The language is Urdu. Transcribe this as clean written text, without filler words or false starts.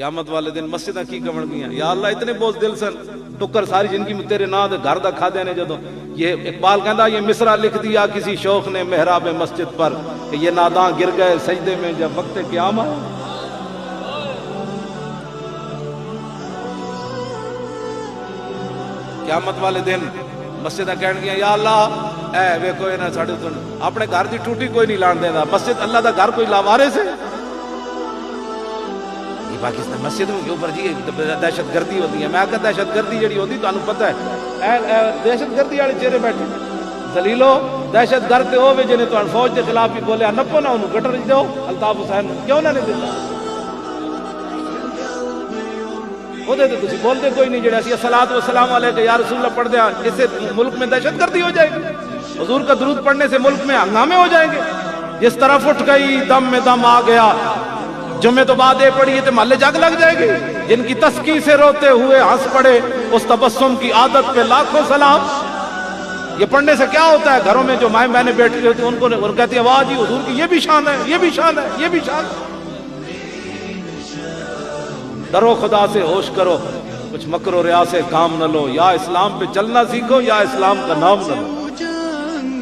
قیامت والے دن مسجداں کی کمن گیا یا اللہ اتنے بوجھ دل سن ٹکر ساری زندگی میں تیرے نام دے گھر دا کھا دینے جدو یہ اقبال کہندا یہ مصرع لکھ دیا کسی شوخ نے محراب مسجد پر کہ یہ ناداں گر گئے سجدے میں جب وقت قیامت. قیامت والے دن مسجداں کہن گیا یا اللہ اے ویکھو انہاں ساڈے تو اپنے گھر دی ٹوٹی کوئی نہیں لان دیندا مسجد اللہ دا گھر کوئی لاوارث ہے. پاکستان مسجد کے اوپر جی دہشت گردی ہوتی ہے. میں کہا دہشت گردی جڑی ہوتی تو انہوں پتہ ہے دہشت گردی والے چہرے بیٹھے ذلیلو دہشت گرد ہوے جنہیں تو فوج کے خلاف بھی بولیا نپو نہ انہوں گٹر دو الطاف حسین کیوں نہ نہیں دیتا وہ دے تسی بولتے کوئی نہیں جڑے اسی الصلوۃ والسلام علیہ کہ یا رسول اللہ پڑھ دیا اس سے ملک میں دہشت گردی ہو جائے گی. حضور کا درود پڑھنے سے ملک میں ہنگامے ہو جائیں گے. جس طرف اٹھ گئی دم میں دم آ گیا جمعے تو بعد یہ پڑھیے تو محلے جگ لگ جائے گی. جن کی تسکی سے روتے ہوئے ہنس پڑے اس تبسم کی عادت پہ لاکھوں سلام. یہ پڑھنے سے کیا ہوتا ہے گھروں میں جو مائیں بہنیں بیٹھ رہی ہوتی ہیں ان کو کہتی ہیں واہ جی حضور کی یہ بھی شان ہے یہ بھی شان ہے یہ بھی شان ہے. ڈرو خدا سے ہوش کرو کچھ مکر و ریا سے کام نہ لو یا اسلام پہ چلنا سیکھو یا اسلام کا نام نہ لو.